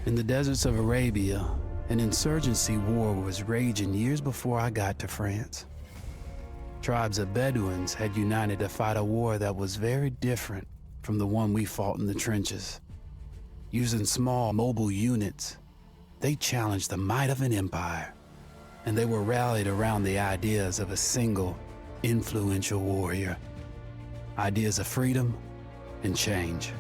In the deserts of Arabia, an insurgency war was raging years before I got to France. Tribes of Bedouins had united to fight a war that was very different from the one we fought in the trenches. Using small mobile units, they challenged the might of an empire, and they were rallied around the ideas of a single, influential warrior. Ideas of freedom and change.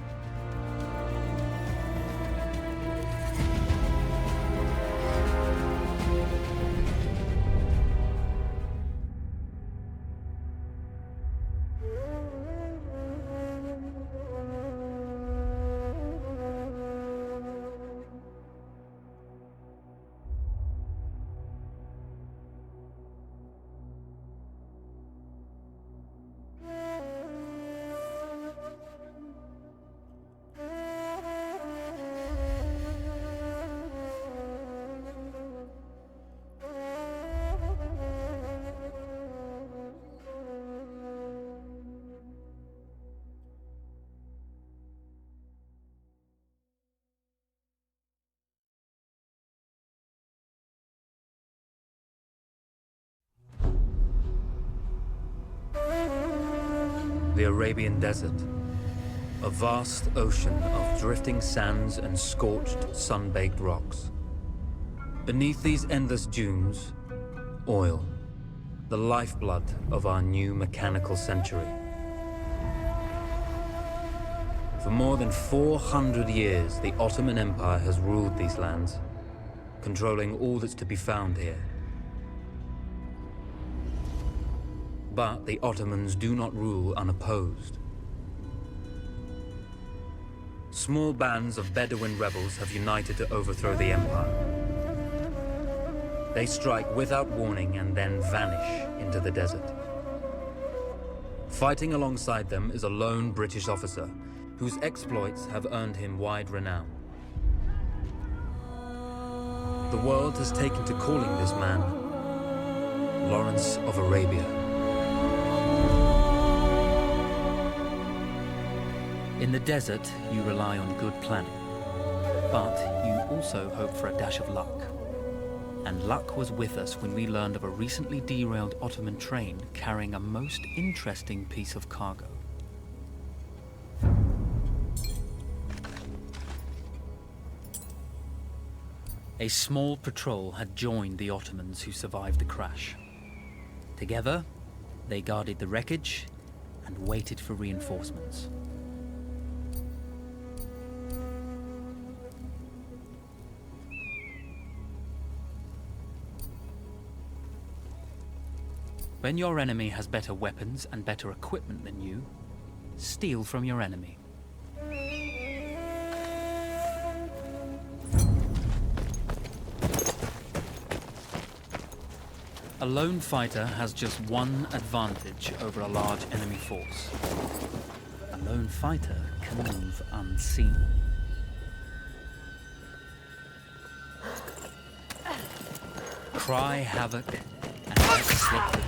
The Arabian Desert, a vast ocean of drifting sands and scorched, sun-baked rocks. Beneath these endless dunes, oil, the lifeblood of our new mechanical century. For more than 400 years, the Ottoman Empire has ruled these lands, controlling all that's to be found here. But the Ottomans do not rule unopposed. Small bands of Bedouin rebels have united to overthrow the empire. They strike without warning and then vanish into the desert. Fighting alongside them is a lone British officer whose exploits have earned him wide renown. The world has taken to calling this man Lawrence of Arabia. In the desert, you rely on good planning, but you also hope for a dash of luck. And luck was with us when we learned of a recently derailed Ottoman train carrying a most interesting piece of cargo. A small patrol had joined the Ottomans who survived the crash. Together, they guarded the wreckage and waited for reinforcements. When your enemy has better weapons and better equipment than you, steal from your enemy. A lone fighter has just one advantage over a large enemy force. A lone fighter can move unseen. Cry havoc and let slip the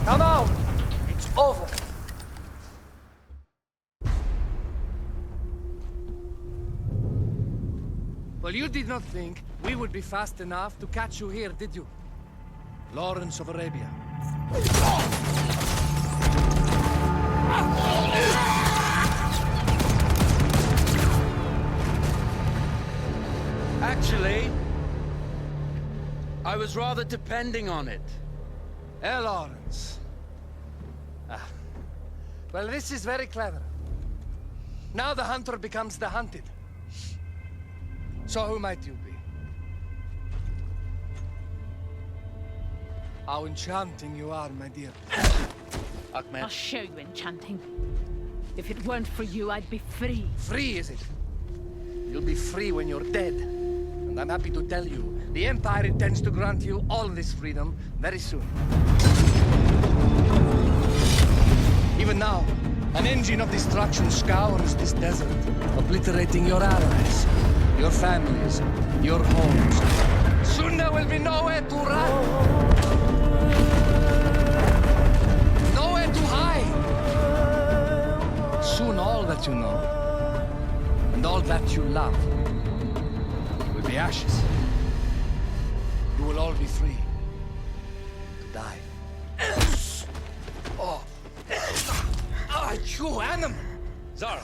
Come out! It's over. Well, you did not think we would be fast enough to catch you here, did you? Lawrence of Arabia. Actually, I was rather depending on it. Lawrence. Well, this is very clever. Now the hunter becomes the hunted. So who might you be? How enchanting you are, my dear. Ahmed. I'll show you enchanting. If it weren't for you, I'd be free. Free, is it? You'll be free when you're dead. And I'm happy to tell you, the Empire intends to grant you all this freedom very soon. Even now, an engine of destruction scours this desert, obliterating your allies, your families, your homes. Soon there will be nowhere to run. Nowhere to hide. Soon all that you know, and all that you love, will be ashes. You will all be free to die. Oh. Ah, you animal! Zara.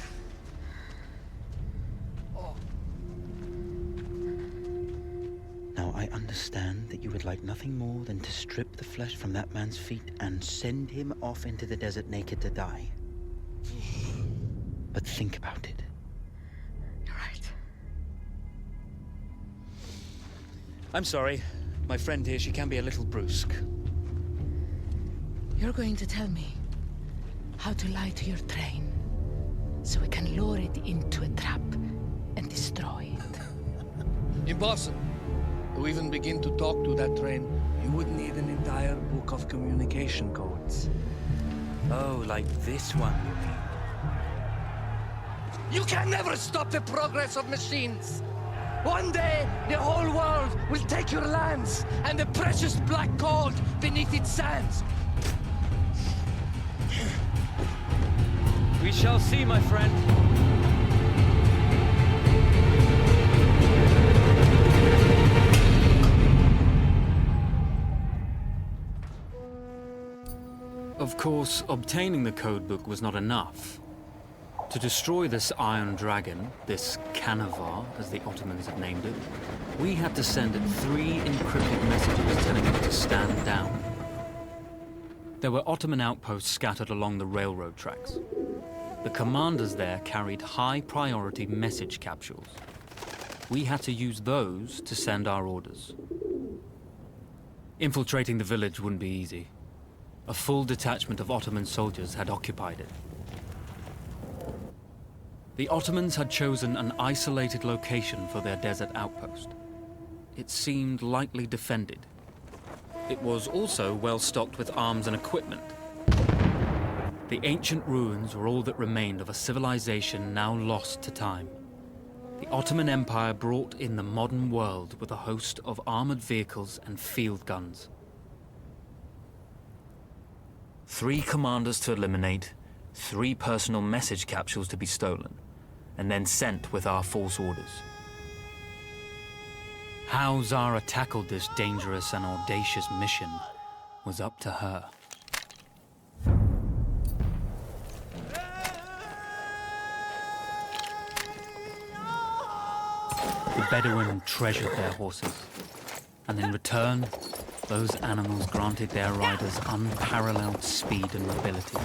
Now, I understand that you would like nothing more than to strip the flesh from that man's feet and send him off into the desert naked to die. But think about it. You're right. I'm sorry. My friend here, she can be a little brusque. You're going to tell me how to lie to your train, so we can lure it into a trap and destroy it. Impossible. To even begin to talk to that train, you would need an entire book of communication codes. Oh, like this one, you mean? You can never stop the progress of machines. One day, the whole world will take your lands and the precious black gold beneath its sands. We shall see, my friend. Of course, obtaining the codebook was not enough. To destroy this Iron Dragon, this Canavar, as the Ottomans had named it, we had to send it 3 encrypted messages telling it to stand down. There were Ottoman outposts scattered along the railroad tracks. The commanders there carried high-priority message capsules. We had to use those to send our orders. Infiltrating the village wouldn't be easy. A full detachment of Ottoman soldiers had occupied it. The Ottomans had chosen an isolated location for their desert outpost. It seemed lightly defended. It was also well stocked with arms and equipment. The ancient ruins were all that remained of a civilization now lost to time. The Ottoman Empire brought in the modern world with a host of armored vehicles and field guns. 3 commanders to eliminate, 3 personal message capsules to be stolen, and then sent with our false orders. How Zara tackled this dangerous and audacious mission was up to her. The Bedouin treasured their horses, and in return, those animals granted their riders unparalleled speed and mobility.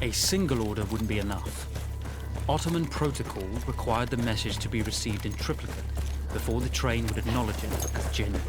A single order wouldn't be enough. Ottoman protocol required the message to be received in triplicate before the train would acknowledge it as genuine.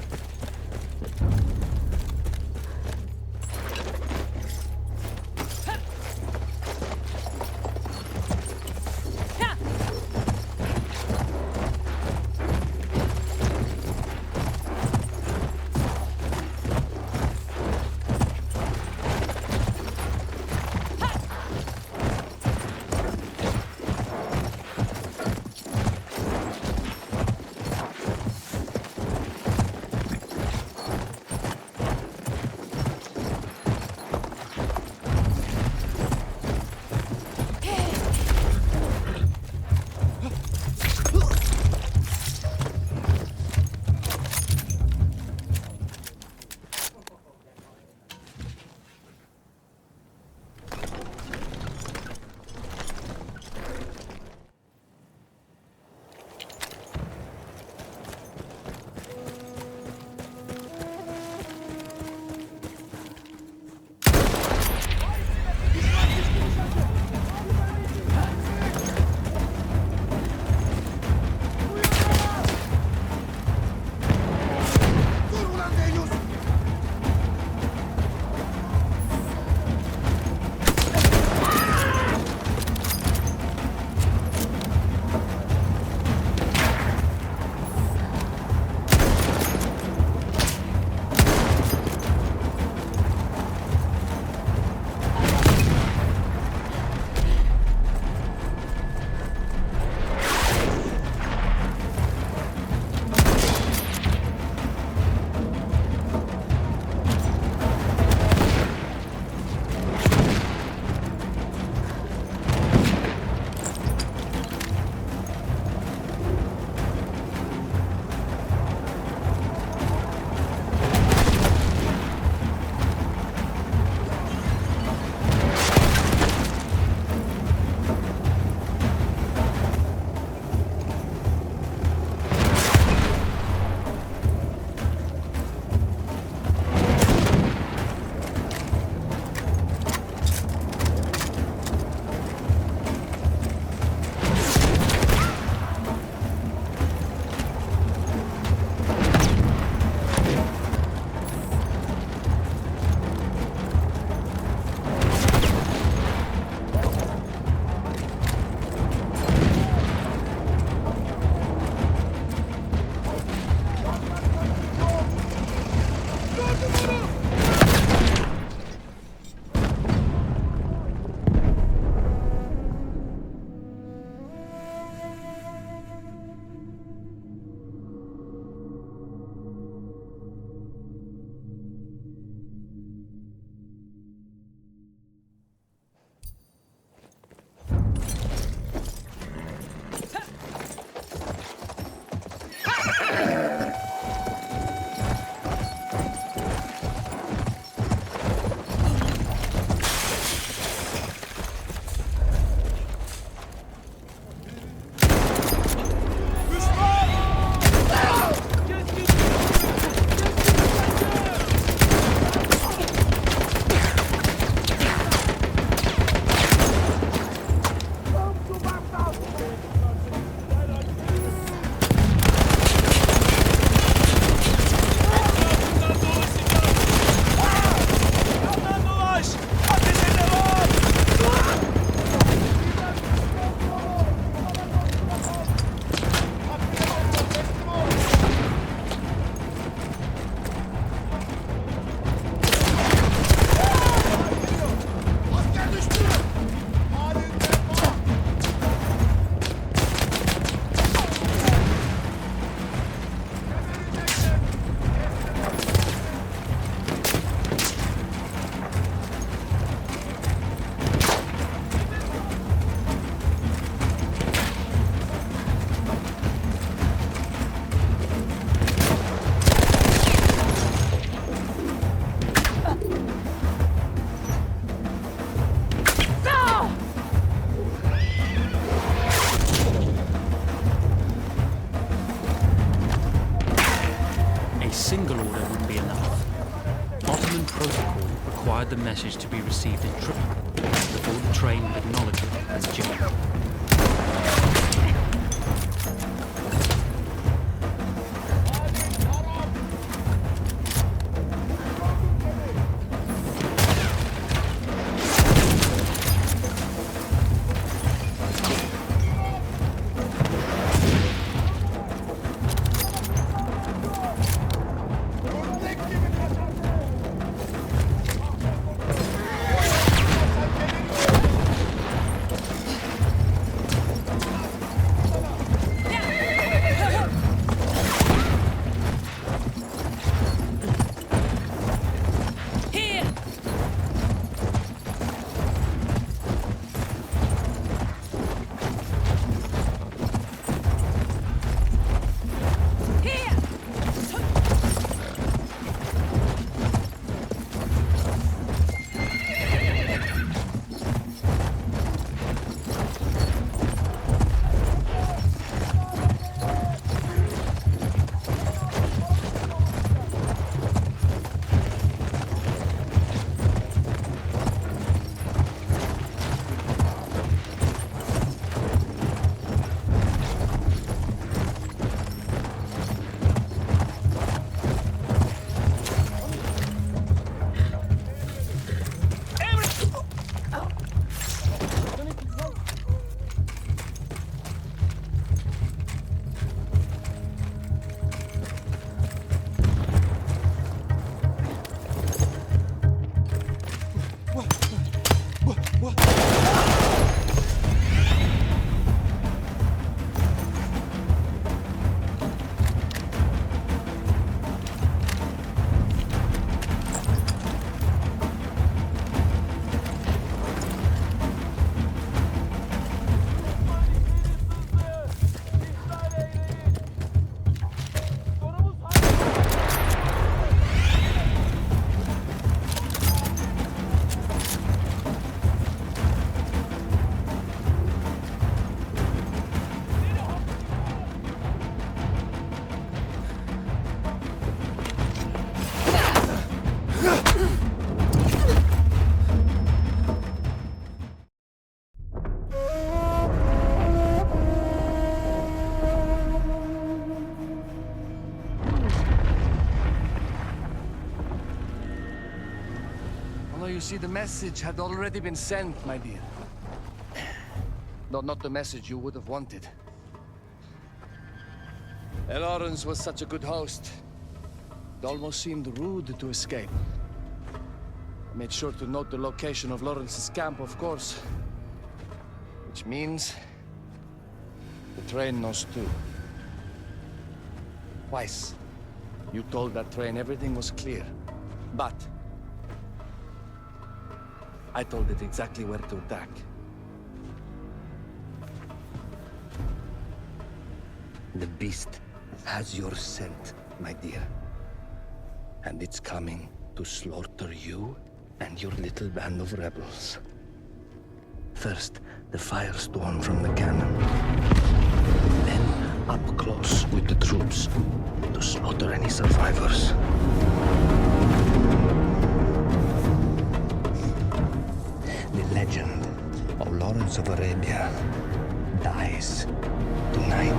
single order wouldn't be enough. Ottoman protocol required the message to be received in triplicate before the train would acknowledge it as due. You see, the message had already been sent, my dear. Not the message you would have wanted. Lawrence was such a good host. It almost seemed rude to escape. I made sure to note the location of Lawrence's camp, of course. Which means... the train knows too. Twice, you told that train everything was clear. But... I told it exactly where to attack. The beast has your scent, my dear. And it's coming to slaughter you and your little band of rebels. First, the firestorm from the cannon. Then, up close with the troops to slaughter any survivors. The legend of Lawrence of Arabia dies tonight.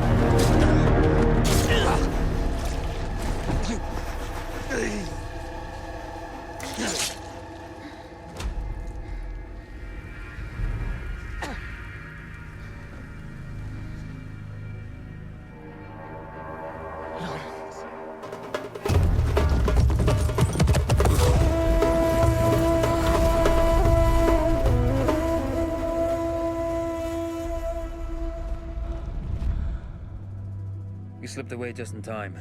You slipped away just in time.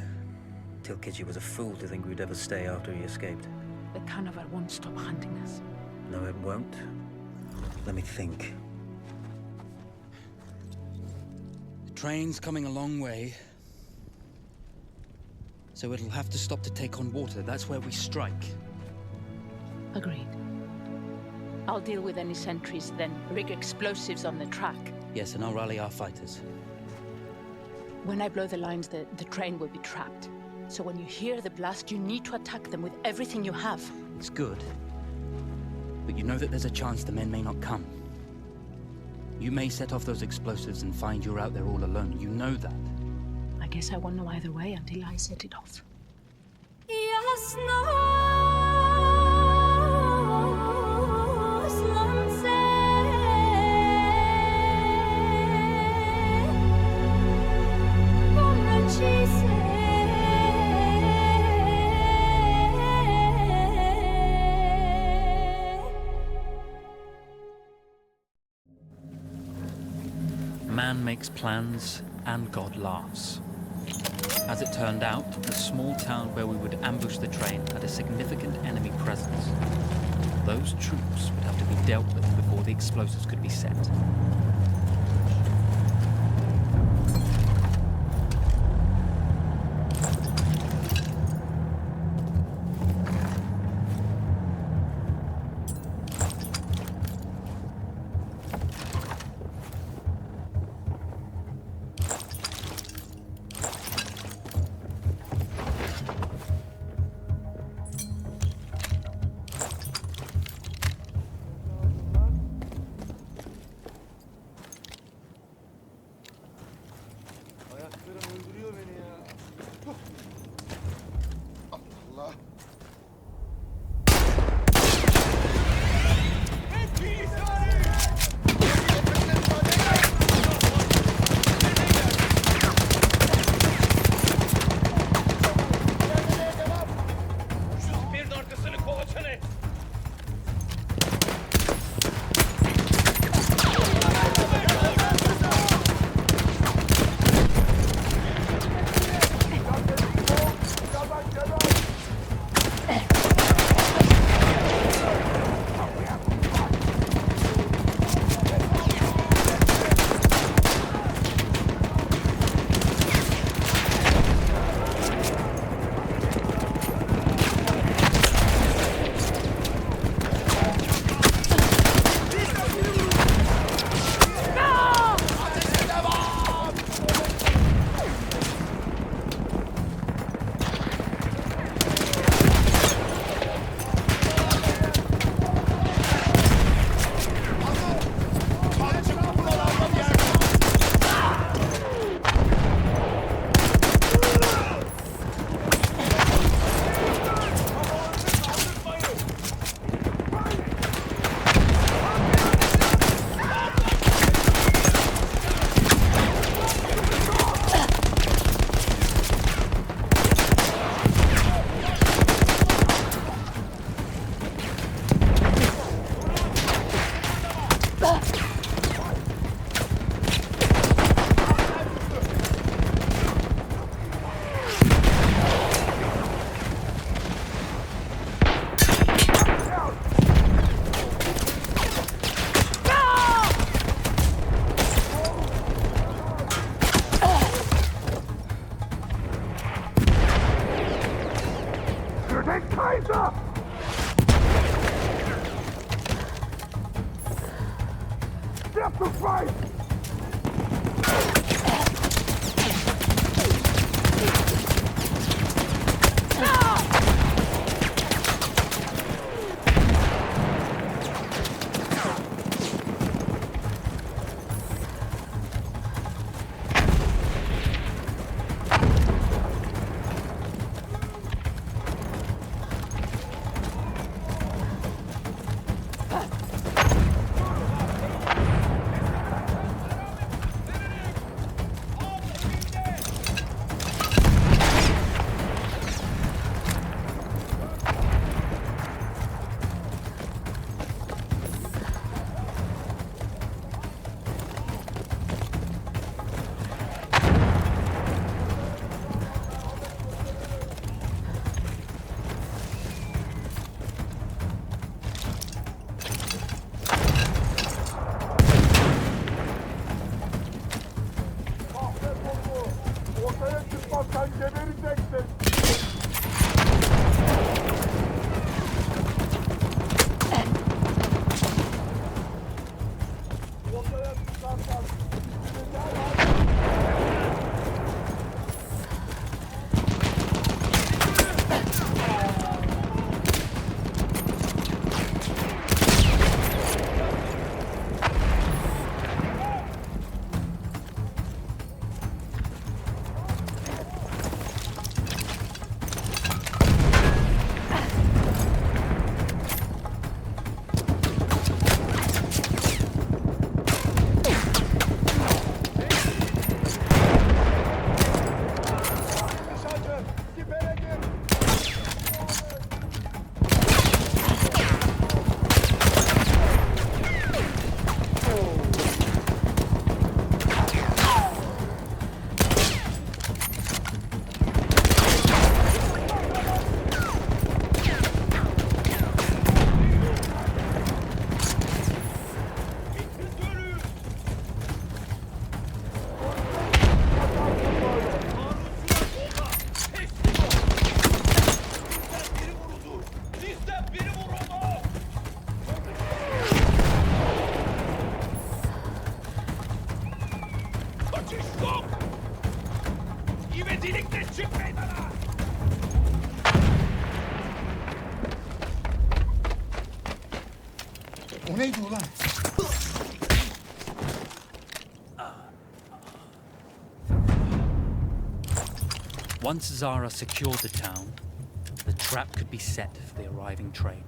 Tilkitchi was a fool to think we'd ever stay after he escaped. The carnival won't stop hunting us. No, it won't. Let me think. The train's coming a long way. So it'll have to stop to take on water. That's where we strike. Agreed. I'll deal with any sentries, then rig explosives on the track. Yes, and I'll rally our fighters. When I blow the lines, the train will be trapped. So when you hear the blast, you need to attack them with everything you have. It's good. But you know that there's a chance the men may not come. You may set off those explosives and find you're out there all alone. You know that. I guess I won't know either way until I set it off. Man makes plans and God laughs. As it turned out, the small town where we would ambush the train had a significant enemy presence. Those troops would have to be dealt with before the explosives could be set. Rezilikten çık meydana! O neydi ulan? Once Zara secured the town, the trap could be set for the arriving train.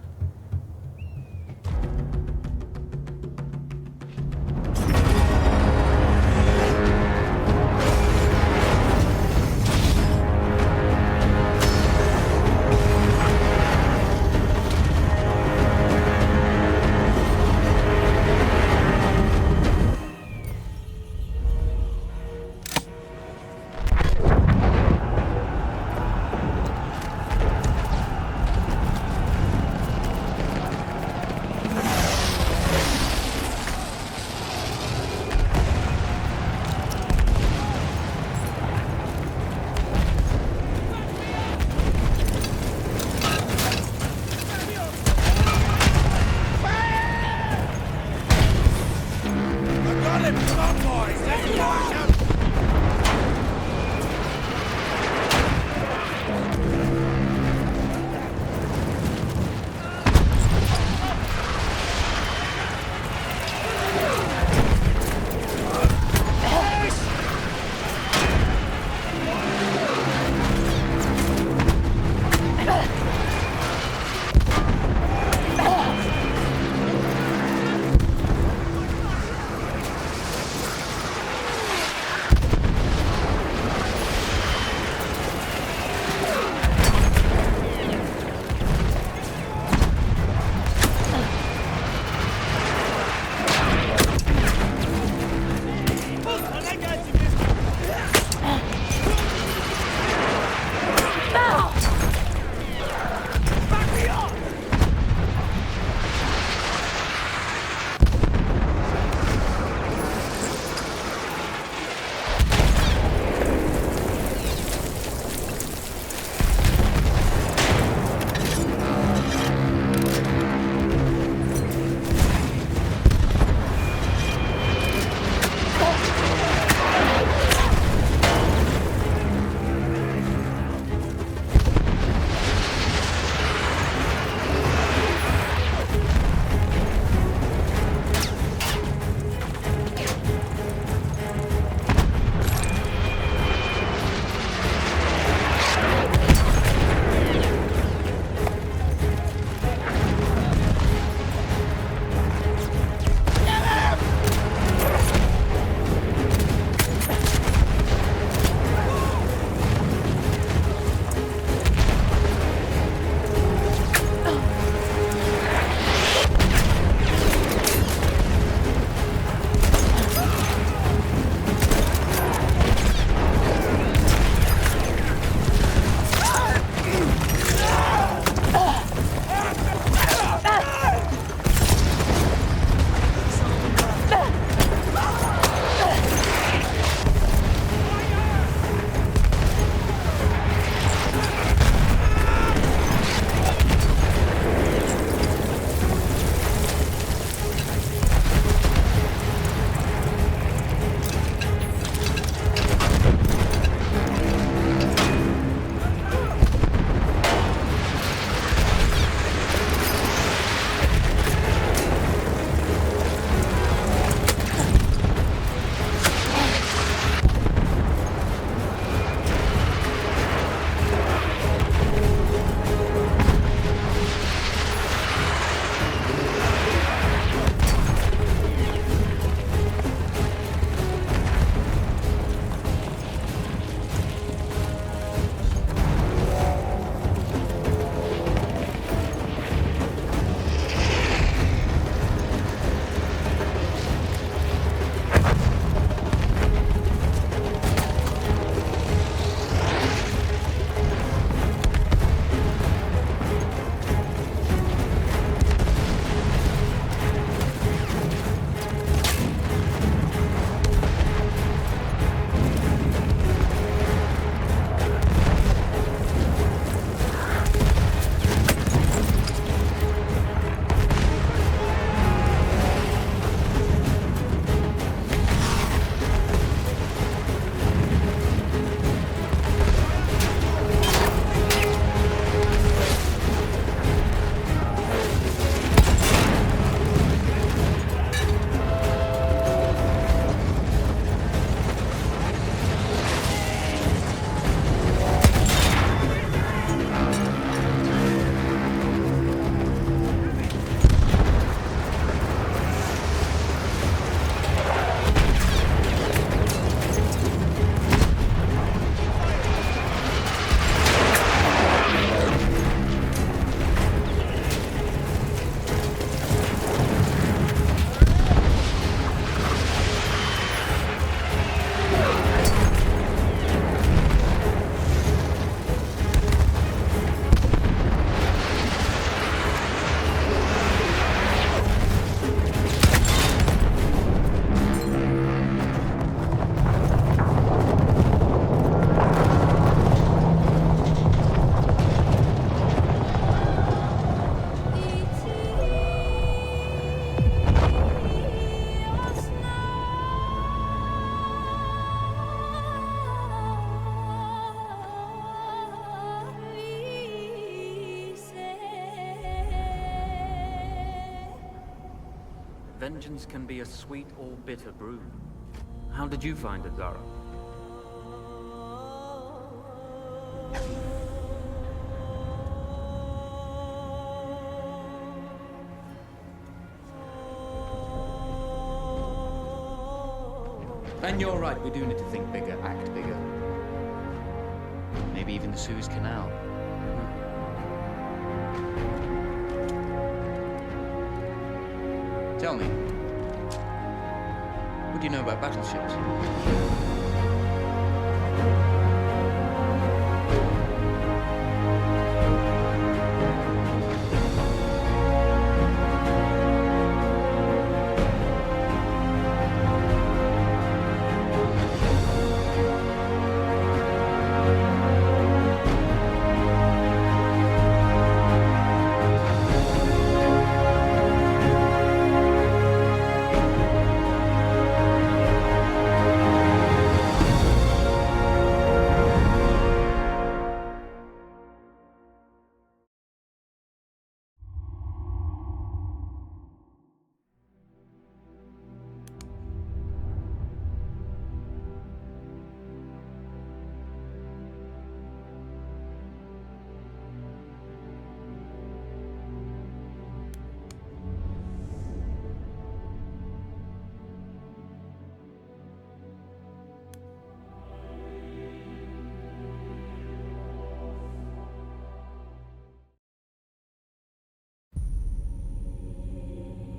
vengeance can be a sweet or bitter brew. How did you find it, Zara? And you're right, we do need to think bigger, act bigger. Maybe even the Suez Canal. Tell me, what do you know about battleships?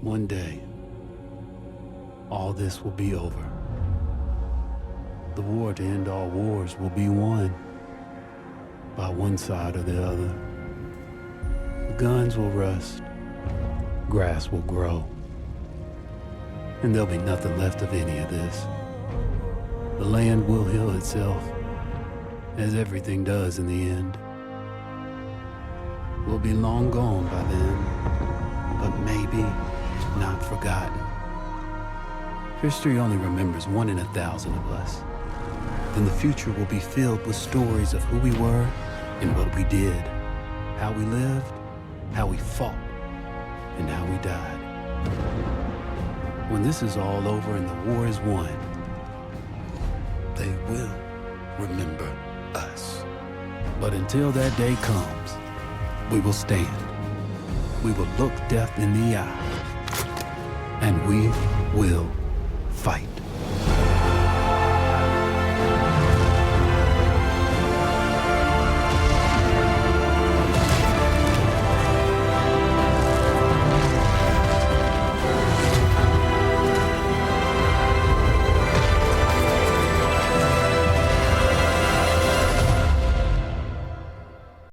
One day, all this will be over. The war to end all wars will be won by one side or the other. The guns will rust, grass will grow, and there'll be nothing left of any of this. The land will heal itself, as everything does in the end. We'll be long gone by then, but maybe not forgotten. History only remembers 1 in 1,000 of us. Then the future will be filled with stories of who we were and what we did, how we lived, how we fought, and how we died. When this is all over and the war is won, they will remember us. But until that day comes, we will stand. We will look death in the eye. And we will fight.